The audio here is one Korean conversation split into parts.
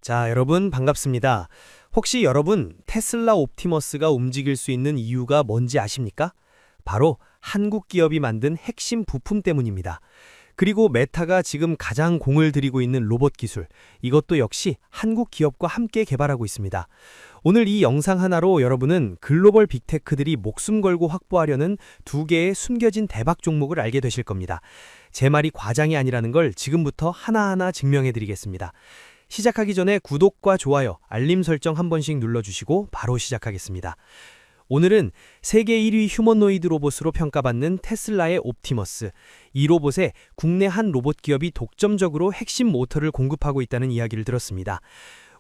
자, 여러분 반갑습니다. 혹시 여러분 테슬라 옵티머스가 움직일 수 있는 이유가 뭔지 아십니까? 바로 한국 기업이 만든 핵심 부품 때문입니다. 그리고 메타가 지금 가장 공을 들이고 있는 로봇 기술, 이것도 역시 한국 기업과 함께 개발하고 있습니다. 오늘 이 영상 하나로 여러분은 글로벌 빅테크들이 목숨 걸고 확보하려는 두 개의 숨겨진 대박 종목을 알게 되실 겁니다. 제 말이 과장이 아니라는 걸 지금부터 하나하나 증명해 드리겠습니다. 시작하기 전에 구독과 좋아요, 알림 설정 한 번씩 눌러주시고 바로 시작하겠습니다. 오늘은 세계 1위 휴머노이드 로봇으로 평가받는 테슬라의 옵티머스, 이 로봇에 국내 한 로봇 기업이 독점적으로 핵심 모터를 공급하고 있다는 이야기를 들었습니다.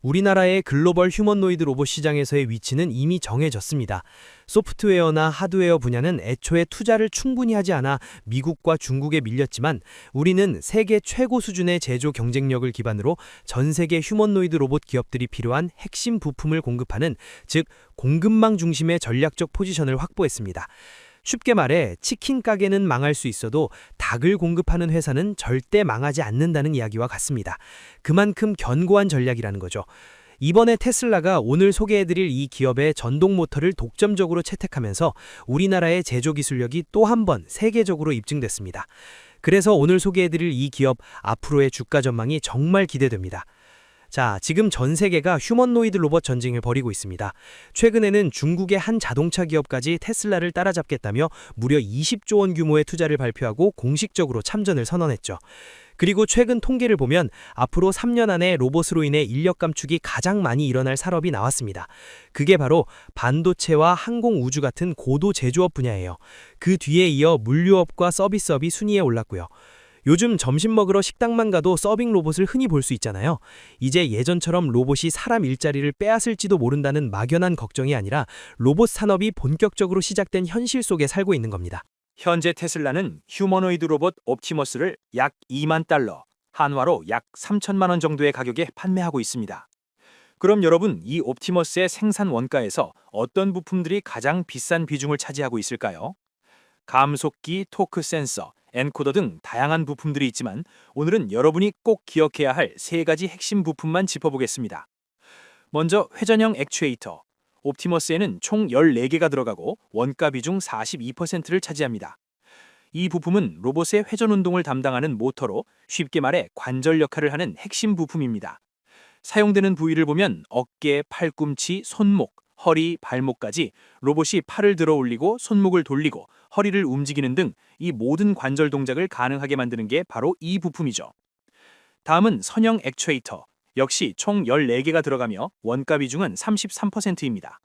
우리나라의 글로벌 휴머노이드 로봇 시장에서의 위치는 이미 정해졌습니다. 소프트웨어나 하드웨어 분야는 애초에 투자를 충분히 하지 않아 미국과 중국에 밀렸지만 우리는 세계 최고 수준의 제조 경쟁력을 기반으로 전 세계 휴머노이드 로봇 기업들이 필요한 핵심 부품을 공급하는, 즉 공급망 중심의 전략적 포지션을 확보했습니다. 쉽게 말해 치킨 가게는 망할 수 있어도 닭을 공급하는 회사는 절대 망하지 않는다는 이야기와 같습니다. 그만큼 견고한 전략이라는 거죠. 이번에 테슬라가 오늘 소개해드릴 이 기업의 전동 모터를 독점적으로 채택하면서 우리나라의 제조 기술력이 또 한 번 세계적으로 입증됐습니다. 그래서 오늘 소개해드릴 이 기업 앞으로의 주가 전망이 정말 기대됩니다. 자, 지금 전 세계가 휴머노이드 로봇 전쟁을 벌이고 있습니다. 최근에는 중국의 한 자동차 기업까지 테슬라를 따라잡겠다며 무려 20조 원 규모의 투자를 발표하고 공식적으로 참전을 선언했죠. 그리고 최근 통계를 보면 앞으로 3년 안에 로봇으로 인해 인력 감축이 가장 많이 일어날 산업이 나왔습니다. 그게 바로 반도체와 항공우주 같은 고도 제조업 분야예요. 그 뒤에 이어 물류업과 서비스업이 순위에 올랐고요. 요즘 점심 먹으러 식당만 가도 서빙 로봇을 흔히 볼 수 있잖아요. 이제 예전처럼 로봇이 사람 일자리를 빼앗을지도 모른다는 막연한 걱정이 아니라 로봇 산업이 본격적으로 시작된 현실 속에 살고 있는 겁니다. 현재 테슬라는 휴머노이드 로봇 옵티머스를 약 2만 달러, 한화로 약 3천만 원 정도의 가격에 판매하고 있습니다. 그럼 여러분, 이 옵티머스의 생산 원가에서 어떤 부품들이 가장 비싼 비중을 차지하고 있을까요? 감속기, 토크 센서, 엔코더 등 다양한 부품들이 있지만 오늘은 여러분이 꼭 기억해야 할 세 가지 핵심 부품만 짚어보겠습니다. 먼저 회전형 액추에이터. 옵티머스에는 총 14개가 들어가고 원가 비중 42%를 차지합니다. 이 부품은 로봇의 회전 운동을 담당하는 모터로 쉽게 말해 관절 역할을 하는 핵심 부품입니다. 사용되는 부위를 보면 어깨, 팔꿈치, 손목, 허리, 발목까지 로봇이 팔을 들어 올리고 손목을 돌리고 허리를 움직이는 등 이 모든 관절 동작을 가능하게 만드는 게 바로 이 부품이죠. 다음은 선형 액추에이터. 역시 총 14개가 들어가며 원가 비중은 33%입니다.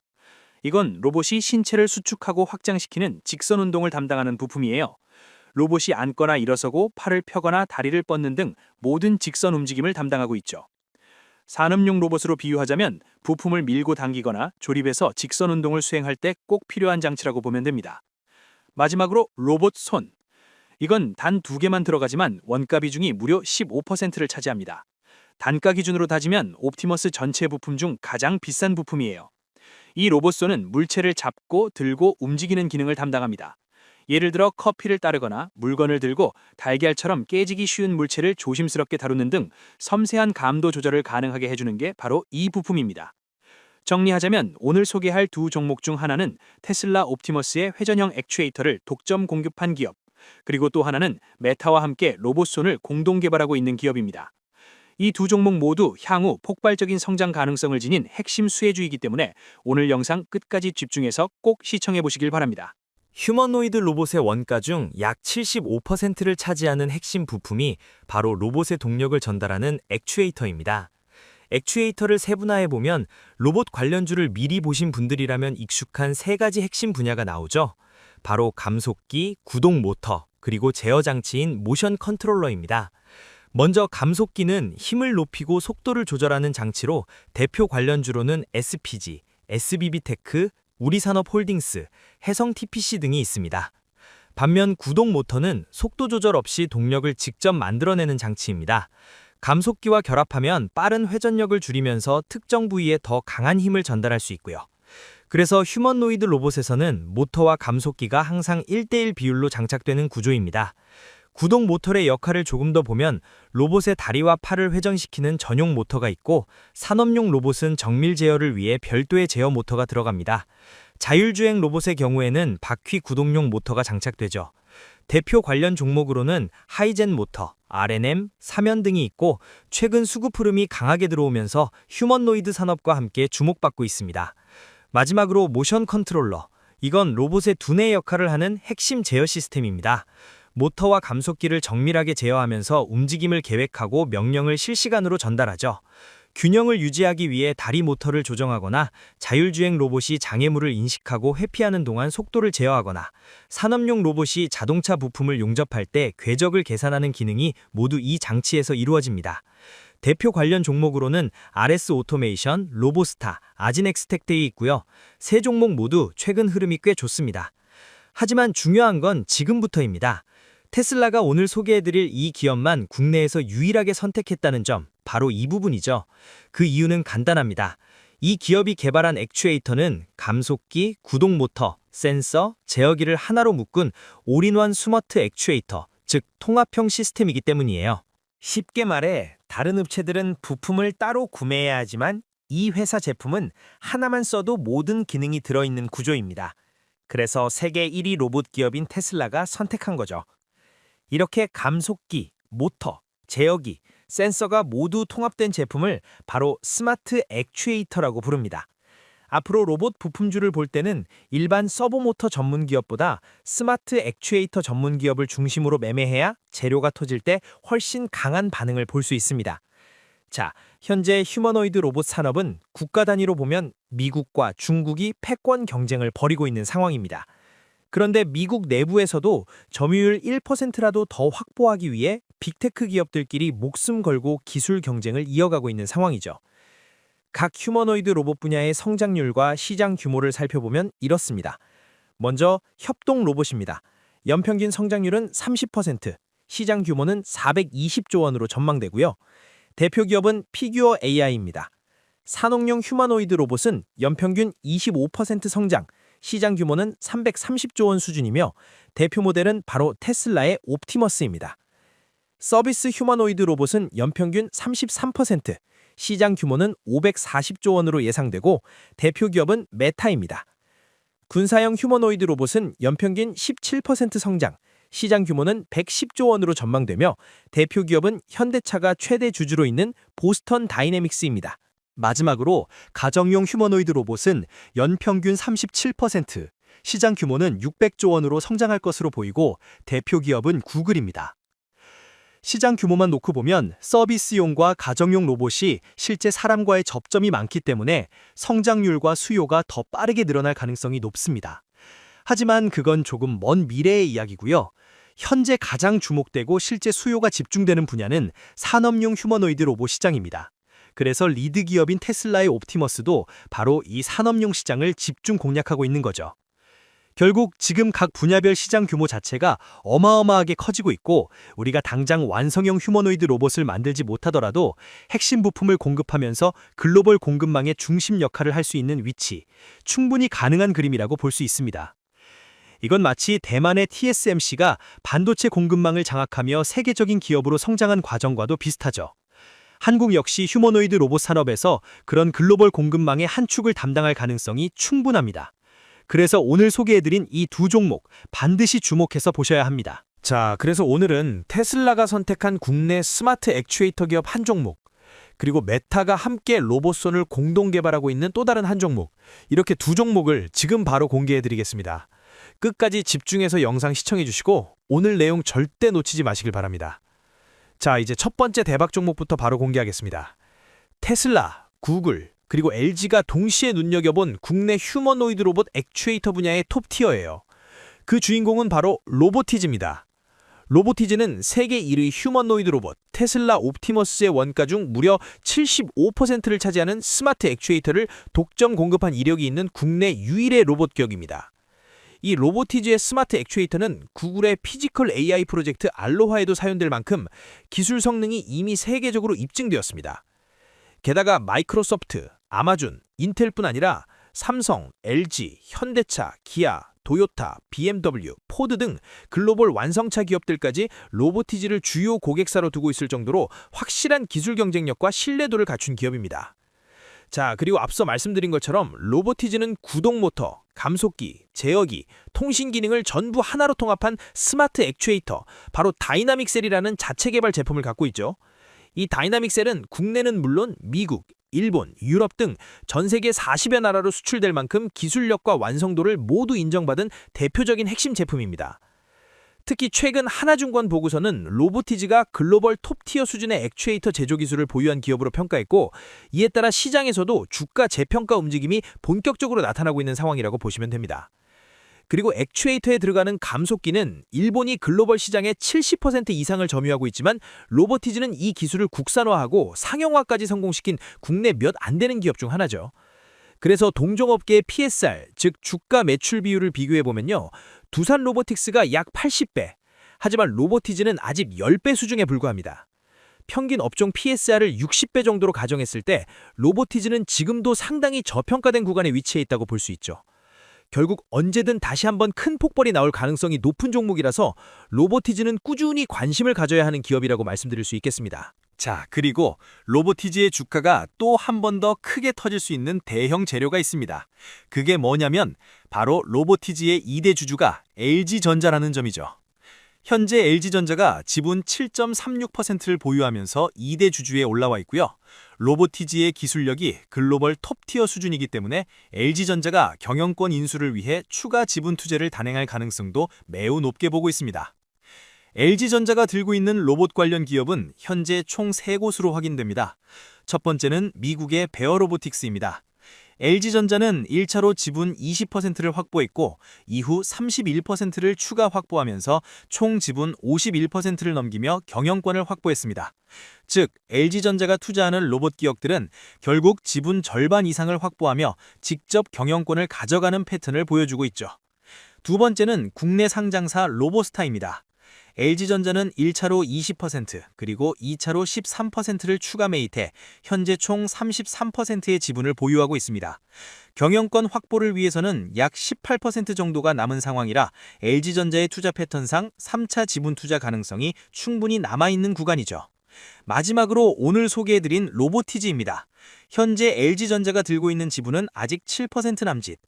이건 로봇이 신체를 수축하고 확장시키는 직선 운동을 담당하는 부품이에요. 로봇이 앉거나 일어서고 팔을 펴거나 다리를 뻗는 등 모든 직선 움직임을 담당하고 있죠. 산업용 로봇으로 비유하자면 부품을 밀고 당기거나 조립해서 직선 운동을 수행할 때 꼭 필요한 장치라고 보면 됩니다. 마지막으로 로봇 손. 이건 단 2개만 들어가지만 원가 비중이 무려 15%를 차지합니다. 단가 기준으로 따지면 옵티머스 전체 부품 중 가장 비싼 부품이에요. 이 로봇 손은 물체를 잡고 들고 움직이는 기능을 담당합니다. 예를 들어 커피를 따르거나 물건을 들고 달걀처럼 깨지기 쉬운 물체를 조심스럽게 다루는 등 섬세한 감도 조절을 가능하게 해주는 게 바로 이 부품입니다. 정리하자면 오늘 소개할 두 종목 중 하나는 테슬라 옵티머스의 회전형 액추에이터를 독점 공급한 기업, 그리고 또 하나는 메타와 함께 로봇손을 공동 개발하고 있는 기업입니다. 이 두 종목 모두 향후 폭발적인 성장 가능성을 지닌 핵심 수혜주이기 때문에 오늘 영상 끝까지 집중해서 꼭 시청해 보시길 바랍니다. 휴머노이드 로봇의 원가 중 약 75%를 차지하는 핵심 부품이 바로 로봇의 동력을 전달하는 액추에이터입니다. 액추에이터를 세분화해보면 로봇 관련주를 미리 보신 분들이라면 익숙한 세 가지 핵심 분야가 나오죠. 바로 감속기, 구동 모터, 그리고 제어 장치인 모션 컨트롤러입니다. 먼저 감속기는 힘을 높이고 속도를 조절하는 장치로 대표 관련주로는 SPG, SBB테크, 우리산업홀딩스, 해성TPC 등이 있습니다. 반면 구동 모터는 속도 조절 없이 동력을 직접 만들어내는 장치입니다. 감속기와 결합하면 빠른 회전력을 줄이면서 특정 부위에 더 강한 힘을 전달할 수 있고요. 그래서 휴머노이드 로봇에서는 모터와 감속기가 항상 1:1 비율로 장착되는 구조입니다. 구동 모터의 역할을 조금 더 보면 로봇의 다리와 팔을 회전시키는 전용 모터가 있고 산업용 로봇은 정밀 제어를 위해 별도의 제어 모터가 들어갑니다. 자율주행 로봇의 경우에는 바퀴 구동용 모터가 장착되죠. 대표 관련 종목으로는 하이젠 모터, R&M, 사면 등이 있고 최근 수급 흐름이 강하게 들어오면서 휴머노이드 산업과 함께 주목받고 있습니다. 마지막으로 모션 컨트롤러. 이건 로봇의 두뇌 역할을 하는 핵심 제어 시스템입니다. 모터와 감속기를 정밀하게 제어하면서 움직임을 계획하고 명령을 실시간으로 전달하죠. 균형을 유지하기 위해 다리 모터를 조정하거나 자율주행 로봇이 장애물을 인식하고 회피하는 동안 속도를 제어하거나 산업용 로봇이 자동차 부품을 용접할 때 궤적을 계산하는 기능이 모두 이 장치에서 이루어집니다. 대표 관련 종목으로는 RS 오토메이션, 로보스타, 아진엑스텍 등이 있고요. 세 종목 모두 최근 흐름이 꽤 좋습니다. 하지만 중요한 건 지금부터입니다. 테슬라가 오늘 소개해드릴 이 기업만 국내에서 유일하게 선택했다는 점, 바로 이 부분이죠. 그 이유는 간단합니다. 이 기업이 개발한 액추에이터는 감속기, 구동 모터, 센서, 제어기를 하나로 묶은 올인원 스마트 액추에이터, 즉 통합형 시스템이기 때문이에요. 쉽게 말해 다른 업체들은 부품을 따로 구매해야 하지만 이 회사 제품은 하나만 써도 모든 기능이 들어있는 구조입니다. 그래서 세계 1위 로봇 기업인 테슬라가 선택한 거죠. 이렇게 감속기, 모터, 제어기, 센서가 모두 통합된 제품을 바로 스마트 액추에이터라고 부릅니다. 앞으로 로봇 부품주를 볼 때는 일반 서브모터 전문 기업보다 스마트 액추에이터 전문 기업을 중심으로 매매해야 재료가 터질 때 훨씬 강한 반응을 볼 수 있습니다. 자, 현재 휴머노이드 로봇 산업은 국가 단위로 보면 미국과 중국이 패권 경쟁을 벌이고 있는 상황입니다. 그런데 미국 내부에서도 점유율 1%라도 더 확보하기 위해 빅테크 기업들끼리 목숨 걸고 기술 경쟁을 이어가고 있는 상황이죠. 각 휴머노이드 로봇 분야의 성장률과 시장 규모를 살펴보면 이렇습니다. 먼저 협동 로봇입니다. 연평균 성장률은 30%, 시장 규모는 420조 원으로 전망되고요. 대표 기업은 피규어 AI입니다. 산업용 휴머노이드 로봇은 연평균 25% 성장, 시장 규모는 330조 원 수준이며 대표 모델은 바로 테슬라의 옵티머스입니다. 서비스 휴머노이드 로봇은 연평균 33%, 시장 규모는 540조 원으로 예상되고 대표 기업은 메타입니다. 군사형 휴머노이드 로봇은 연평균 17% 성장, 시장 규모는 110조 원으로 전망되며 대표 기업은 현대차가 최대 주주로 있는 보스턴 다이내믹스입니다. 마지막으로 가정용 휴머노이드 로봇은 연평균 37%, 시장 규모는 600조 원으로 성장할 것으로 보이고 대표 기업은 구글입니다. 시장 규모만 놓고 보면 서비스용과 가정용 로봇이 실제 사람과의 접점이 많기 때문에 성장률과 수요가 더 빠르게 늘어날 가능성이 높습니다. 하지만 그건 조금 먼 미래의 이야기고요. 현재 가장 주목되고 실제 수요가 집중되는 분야는 산업용 휴머노이드 로봇 시장입니다. 그래서 리드 기업인 테슬라의 옵티머스도 바로 이 산업용 시장을 집중 공략하고 있는 거죠. 결국 지금 각 분야별 시장 규모 자체가 어마어마하게 커지고 있고 우리가 당장 완성형 휴머노이드 로봇을 만들지 못하더라도 핵심 부품을 공급하면서 글로벌 공급망의 중심 역할을 할 수 있는 위치, 충분히 가능한 그림이라고 볼 수 있습니다. 이건 마치 대만의 TSMC가 반도체 공급망을 장악하며 세계적인 기업으로 성장한 과정과도 비슷하죠. 한국 역시 휴머노이드 로봇 산업에서 그런 글로벌 공급망의 한 축을 담당할 가능성이 충분합니다. 그래서 오늘 소개해드린 이 두 종목 반드시 주목해서 보셔야 합니다. 자, 그래서 오늘은 테슬라가 선택한 국내 스마트 액추에이터 기업 한 종목, 그리고 메타가 함께 로봇손을 공동 개발하고 있는 또 다른 한 종목, 이렇게 두 종목을 지금 바로 공개해드리겠습니다. 끝까지 집중해서 영상 시청해주시고 오늘 내용 절대 놓치지 마시길 바랍니다. 자, 이제 첫 번째 대박 종목부터 바로 공개하겠습니다. 테슬라, 구글, 그리고 LG가 동시에 눈여겨본 국내 휴머노이드 로봇 액추에이터 분야의 톱티어예요. 그 주인공은 바로 로보티즈입니다. 로보티즈는 세계 1위 휴머노이드 로봇 테슬라 옵티머스의 원가 중 무려 75%를 차지하는 스마트 액추에이터를 독점 공급한 이력이 있는 국내 유일의 로봇 기업입니다. 이 로보티즈의 스마트 액추에이터는 구글의 피지컬 AI 프로젝트 알로하에도 사용될 만큼 기술 성능이 이미 세계적으로 입증되었습니다. 게다가 마이크로소프트, 아마존, 인텔뿐 아니라 삼성, LG, 현대차, 기아, 도요타, BMW, 포드 등 글로벌 완성차 기업들까지 로보티지를 주요 고객사로 두고 있을 정도로 확실한 기술 경쟁력과 신뢰도를 갖춘 기업입니다. 자, 그리고 앞서 말씀드린 것처럼 로보티즈는 구동 모터, 감속기, 제어기, 통신 기능을 전부 하나로 통합한 스마트 액추에이터, 바로 다이나믹 셀이라는 자체 개발 제품을 갖고 있죠. 이 다이나믹 셀은 국내는 물론 미국, 일본, 유럽 등 전 세계 40여 나라로 수출될 만큼 기술력과 완성도를 모두 인정받은 대표적인 핵심 제품입니다. 특히 최근 하나증권 보고서는 로보티즈가 글로벌 톱티어 수준의 액추에이터 제조 기술을 보유한 기업으로 평가했고, 이에 따라 시장에서도 주가 재평가 움직임이 본격적으로 나타나고 있는 상황이라고 보시면 됩니다. 그리고 액추에이터에 들어가는 감속기는 일본이 글로벌 시장의 70% 이상을 점유하고 있지만 로보티즈는 이 기술을 국산화하고 상용화까지 성공시킨 국내 몇 안 되는 기업 중 하나죠. 그래서 동종업계의 PSR, 즉 주가 매출 비율을 비교해보면요, 두산 로보틱스가 약 80배, 하지만 로보티즈는 아직 10배 수준에 불과합니다. 평균 업종 PSR을 60배 정도로 가정했을 때 로보티즈는 지금도 상당히 저평가된 구간에 위치해 있다고 볼 수 있죠. 결국 언제든 다시 한번 큰 폭발이 나올 가능성이 높은 종목이라서 로보티즈는 꾸준히 관심을 가져야 하는 기업이라고 말씀드릴 수 있겠습니다. 자, 그리고 로보티즈의 주가가 또 한 번 더 크게 터질 수 있는 대형 재료가 있습니다. 그게 뭐냐면 바로 로보티즈의 2대 주주가 LG전자라는 점이죠. 현재 LG전자가 지분 7.36%를 보유하면서 2대 주주에 올라와 있고요. 로보티즈의 기술력이 글로벌 톱티어 수준이기 때문에 LG전자가 경영권 인수를 위해 추가 지분 투자를 단행할 가능성도 매우 높게 보고 있습니다. LG전자가 들고 있는 로봇 관련 기업은 현재 총 3곳으로 확인됩니다. 첫 번째는 미국의 베어로보틱스입니다. LG전자는 1차로 지분 20%를 확보했고 이후 31%를 추가 확보하면서 총 지분 51%를 넘기며 경영권을 확보했습니다. 즉, LG전자가 투자하는 로봇 기업들은 결국 지분 절반 이상을 확보하며 직접 경영권을 가져가는 패턴을 보여주고 있죠. 두 번째는 국내 상장사 로보스타입니다. LG전자는 1차로 20%, 그리고 2차로 13%를 추가 매입해 현재 총 33%의 지분을 보유하고 있습니다. 경영권 확보를 위해서는 약 18% 정도가 남은 상황이라 LG전자의 투자 패턴상 3차 지분 투자 가능성이 충분히 남아있는 구간이죠. 마지막으로 오늘 소개해드린 로보티즈입니다. 현재 LG전자가 들고 있는 지분은 아직 7% 남짓.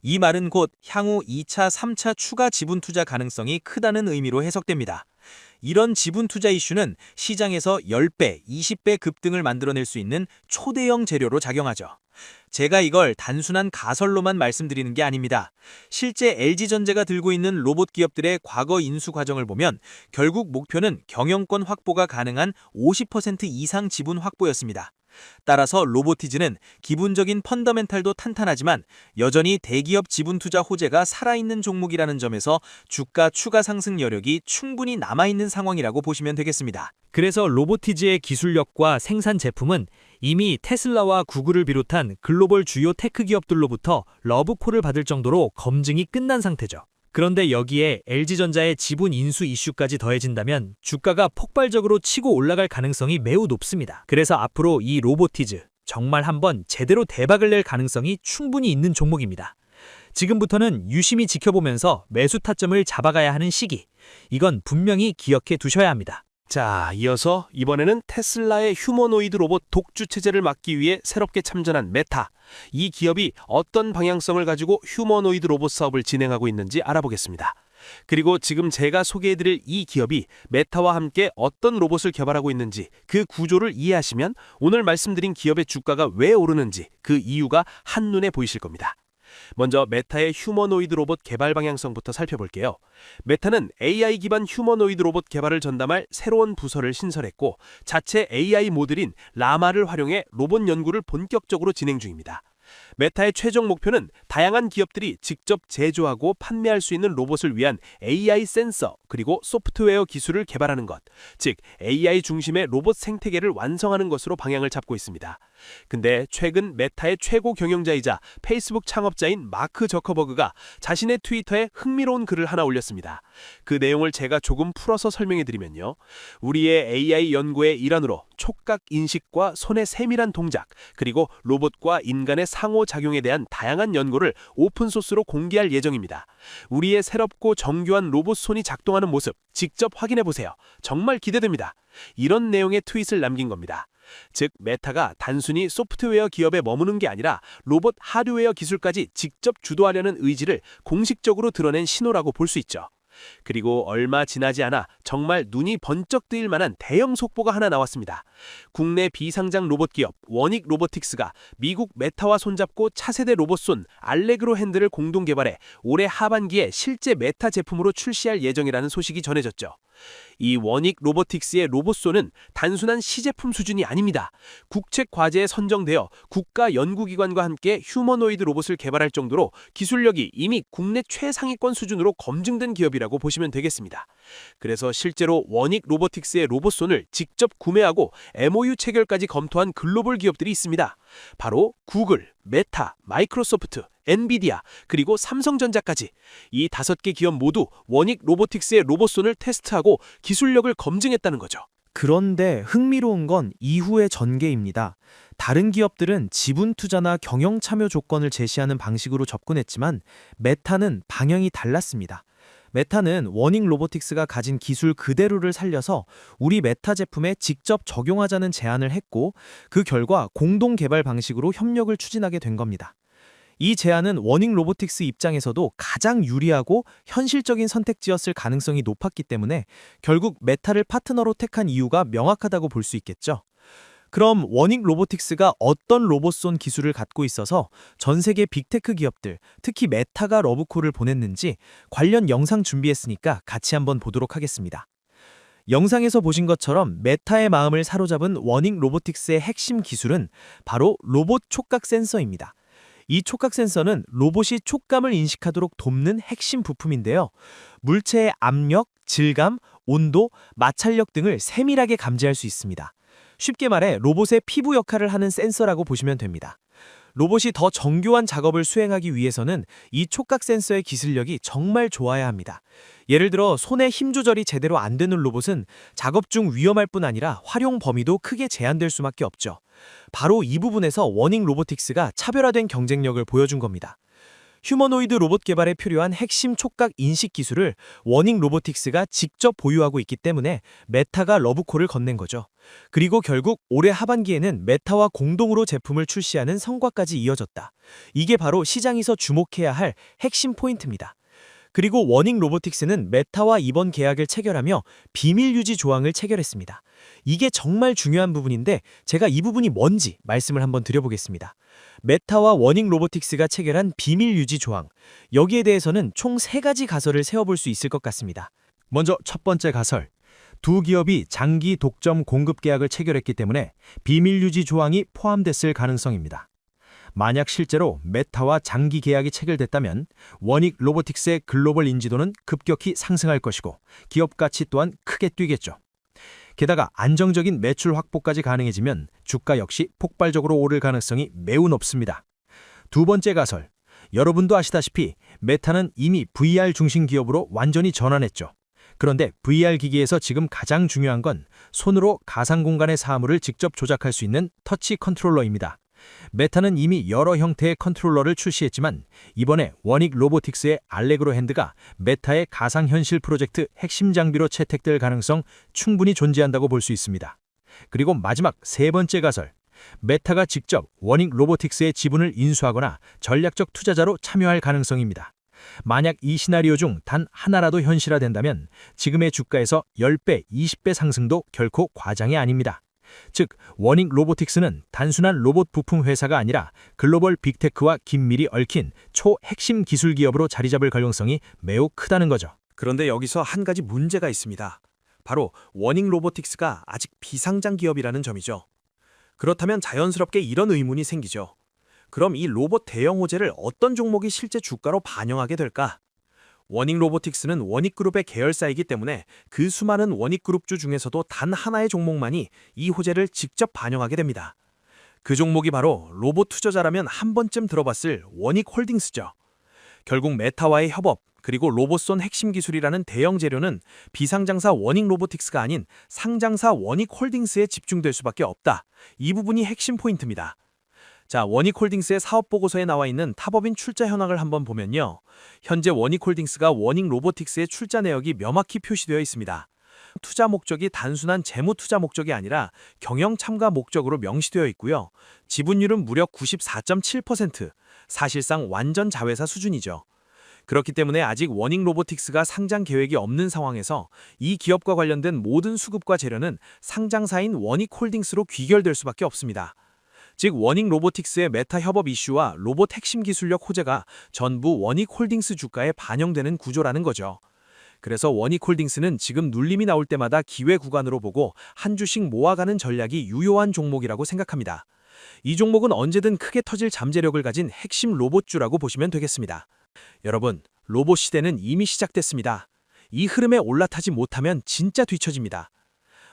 이 말은 곧 향후 2차, 3차 추가 지분 투자 가능성이 크다는 의미로 해석됩니다. 이런 지분 투자 이슈는 시장에서 10배, 20배 급등을 만들어낼 수 있는 초대형 재료로 작용하죠. 제가 이걸 단순한 가설로만 말씀드리는 게 아닙니다. 실제 LG전자가 들고 있는 로봇 기업들의 과거 인수 과정을 보면 결국 목표는 경영권 확보가 가능한 50% 이상 지분 확보였습니다. 따라서 로보티즈는 기본적인 펀더멘탈도 탄탄하지만 여전히 대기업 지분 투자 호재가 살아있는 종목이라는 점에서 주가 추가 상승 여력이 충분히 남아있는 상황이라고 보시면 되겠습니다. 그래서 로보티즈의 기술력과 생산 제품은 이미 테슬라와 구글을 비롯한 글로벌 주요 테크 기업들로부터 러브콜을 받을 정도로 검증이 끝난 상태죠. 그런데 여기에 LG전자의 지분 인수 이슈까지 더해진다면 주가가 폭발적으로 치고 올라갈 가능성이 매우 높습니다. 그래서 앞으로 이 로보티즈 정말 한번 제대로 대박을 낼 가능성이 충분히 있는 종목입니다. 지금부터는 유심히 지켜보면서 매수 타점을 잡아가야 하는 시기. 이건 분명히 기억해 두셔야 합니다. 자, 이어서 이번에는 테슬라의 휴머노이드 로봇 독주 체제를 막기 위해 새롭게 참전한 메타. 이 기업이 어떤 방향성을 가지고 휴머노이드 로봇 사업을 진행하고 있는지 알아보겠습니다. 그리고 지금 제가 소개해드릴 이 기업이 메타와 함께 어떤 로봇을 개발하고 있는지 그 구조를 이해하시면 오늘 말씀드린 기업의 주가가 왜 오르는지 그 이유가 한눈에 보이실 겁니다. 먼저 메타의 휴머노이드 로봇 개발 방향성부터 살펴볼게요. 메타는 AI 기반 휴머노이드 로봇 개발을 전담할 새로운 부서를 신설했고 자체 AI 모델인 라마를 활용해 로봇 연구를 본격적으로 진행 중입니다. 메타의 최종 목표는 다양한 기업들이 직접 제조하고 판매할 수 있는 로봇을 위한 AI 센서 그리고 소프트웨어 기술을 개발하는 것, 즉 AI 중심의 로봇 생태계를 완성하는 것으로 방향을 잡고 있습니다. 근데 최근 메타의 최고 경영자이자 페이스북 창업자인 마크 저커버그가 자신의 트위터에 흥미로운 글을 하나 올렸습니다. 그 내용을 제가 조금 풀어서 설명해드리면요. 우리의 AI 연구의 일환으로 촉각 인식과 손의 세밀한 동작, 그리고 로봇과 인간의 상호작용에 대한 다양한 연구를 오픈소스로 공개할 예정입니다. 우리의 새롭고 정교한 로봇 손이 작동하는 모습 직접 확인해보세요. 정말 기대됩니다. 이런 내용의 트윗을 남긴 겁니다. 즉, 메타가 단순히 소프트웨어 기업에 머무는 게 아니라 로봇 하드웨어 기술까지 직접 주도하려는 의지를 공식적으로 드러낸 신호라고 볼 수 있죠. 그리고 얼마 지나지 않아 정말 눈이 번쩍 뜨일 만한 대형 속보가 하나 나왔습니다. 국내 비상장 로봇 기업 원익 로보틱스가 미국 메타와 손잡고 차세대 로봇손 알레그로 핸드를 공동 개발해 올해 하반기에 실제 메타 제품으로 출시할 예정이라는 소식이 전해졌죠. 이 원익 로보틱스의 로봇손은 단순한 시제품 수준이 아닙니다. 국책 과제에 선정되어 국가 연구기관과 함께 휴머노이드 로봇을 개발할 정도로 기술력이 이미 국내 최상위권 수준으로 검증된 기업이라고 보시면 되겠습니다. 그래서 실제로 원익 로보틱스의 로봇손을 직접 구매하고 MOU 체결까지 검토한 글로벌 기업들이 있습니다. 바로 구글, 메타, 마이크로소프트, 엔비디아, 그리고 삼성전자까지 이 5개 기업 모두 원익 로보틱스의 로봇손을 테스트하고 기술력을 검증했다는 거죠. 그런데 흥미로운 건 이후의 전개입니다. 다른 기업들은 지분 투자나 경영 참여 조건을 제시하는 방식으로 접근했지만 메타는 방향이 달랐습니다. 메타는 원익 로보틱스가 가진 기술 그대로를 살려서 우리 메타 제품에 직접 적용하자는 제안을 했고, 그 결과 공동 개발 방식으로 협력을 추진하게 된 겁니다. 이 제안은 원익 로보틱스 입장에서도 가장 유리하고 현실적인 선택지였을 가능성이 높았기 때문에 결국 메타를 파트너로 택한 이유가 명확하다고 볼 수 있겠죠. 그럼 원익 로보틱스가 어떤 로봇손 기술을 갖고 있어서 전 세계 빅테크 기업들, 특히 메타가 러브콜을 보냈는지 관련 영상 준비했으니까 같이 한번 보도록 하겠습니다. 영상에서 보신 것처럼 메타의 마음을 사로잡은 원익 로보틱스의 핵심 기술은 바로 로봇 촉각 센서입니다. 이 촉각 센서는 로봇이 촉감을 인식하도록 돕는 핵심 부품인데요. 물체의 압력, 질감, 온도, 마찰력 등을 세밀하게 감지할 수 있습니다. 쉽게 말해 로봇의 피부 역할을 하는 센서라고 보시면 됩니다. 로봇이 더 정교한 작업을 수행하기 위해서는 이 촉각 센서의 기술력이 정말 좋아야 합니다. 예를 들어 손의 힘 조절이 제대로 안 되는 로봇은 작업 중 위험할 뿐 아니라 활용 범위도 크게 제한될 수밖에 없죠. 바로 이 부분에서 원익 로보틱스가 차별화된 경쟁력을 보여준 겁니다. 휴머노이드 로봇 개발에 필요한 핵심 촉각 인식 기술을 원익 로보틱스가 직접 보유하고 있기 때문에 메타가 러브콜을 건넨 거죠. 그리고 결국 올해 하반기에는 메타와 공동으로 제품을 출시하는 성과까지 이어졌다. 이게 바로 시장에서 주목해야 할 핵심 포인트입니다. 그리고 원익 로보틱스는 메타와 이번 계약을 체결하며 비밀 유지 조항을 체결했습니다. 이게 정말 중요한 부분인데 제가 이 부분이 뭔지 말씀을 한번 드려보겠습니다. 메타와 원익 로보틱스가 체결한 비밀 유지 조항. 여기에 대해서는 총 3가지 가설을 세워볼 수 있을 것 같습니다. 먼저 첫 번째 가설. 두 기업이 장기 독점 공급 계약을 체결했기 때문에 비밀 유지 조항이 포함됐을 가능성입니다. 만약 실제로 메타와 장기 계약이 체결됐다면 원익 로보틱스의 글로벌 인지도는 급격히 상승할 것이고 기업 가치 또한 크게 뛰겠죠. 게다가 안정적인 매출 확보까지 가능해지면 주가 역시 폭발적으로 오를 가능성이 매우 높습니다. 두 번째 가설. 여러분도 아시다시피 메타는 이미 VR 중심 기업으로 완전히 전환했죠. 그런데 VR 기기에서 지금 가장 중요한 건 손으로 가상 공간의 사물을 직접 조작할 수 있는 터치 컨트롤러입니다. 메타는 이미 여러 형태의 컨트롤러를 출시했지만 이번에 원익 로보틱스의 알레그로 핸드가 메타의 가상현실 프로젝트 핵심 장비로 채택될 가능성 충분히 존재한다고 볼 수 있습니다. 그리고 마지막 3번째 가설. 메타가 직접 원익 로보틱스의 지분을 인수하거나 전략적 투자자로 참여할 가능성입니다. 만약 이 시나리오 중 단 하나라도 현실화된다면 지금의 주가에서 10배, 20배 상승도 결코 과장이 아닙니다. 즉, 원익 로보틱스는 단순한 로봇 부품 회사가 아니라 글로벌 빅테크와 긴밀히 얽힌 초핵심 기술 기업으로 자리 잡을 가능성이 매우 크다는 거죠. 그런데 여기서 한 가지 문제가 있습니다. 바로 원익 로보틱스가 아직 비상장 기업이라는 점이죠. 그렇다면 자연스럽게 이런 의문이 생기죠. 그럼 이 로봇 대형 호재를 어떤 종목이 실제 주가로 반영하게 될까? 원익 로보틱스는 원익그룹의 계열사이기 때문에 그 수많은 원익그룹주 중에서도 단 하나의 종목만이 이 호재를 직접 반영하게 됩니다. 그 종목이 바로 로봇 투자자라면 한 번쯤 들어봤을 원익홀딩스죠. 결국 메타와의 협업, 그리고 로봇손 핵심 기술이라는 대형 재료는 비상장사 원익로보틱스가 아닌 상장사 원익홀딩스에 집중될 수밖에 없다. 이 부분이 핵심 포인트입니다. 자, 원익홀딩스의 사업보고서에 나와 있는 탑업인 출자 현황을 한번 보면요. 현재 원익홀딩스가 원익로보틱스의 출자 내역이 명확히 표시되어 있습니다. 투자 목적이 단순한 재무 투자 목적이 아니라 경영 참가 목적으로 명시되어 있고요. 지분율은 무려 94.7%, 사실상 완전 자회사 수준이죠. 그렇기 때문에 아직 원익로보틱스가 상장 계획이 없는 상황에서 이 기업과 관련된 모든 수급과 재료는 상장사인 원익홀딩스로 귀결될 수밖에 없습니다. 즉 원익로보틱스의 메타 협업 이슈와 로봇 핵심 기술력 호재가 전부 원익홀딩스 주가에 반영되는 구조라는 거죠. 그래서 원익홀딩스는 지금 눌림이 나올 때마다 기회 구간으로 보고 한 주씩 모아가는 전략이 유효한 종목이라고 생각합니다. 이 종목은 언제든 크게 터질 잠재력을 가진 핵심 로봇주라고 보시면 되겠습니다. 여러분, 로봇 시대는 이미 시작됐습니다. 이 흐름에 올라타지 못하면 진짜 뒤처집니다.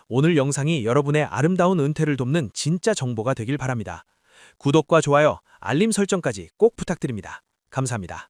오늘 영상이 여러분의 아름다운 은퇴를 돕는 진짜 정보가 되길 바랍니다. 구독과 좋아요, 알림 설정까지 꼭 부탁드립니다. 감사합니다.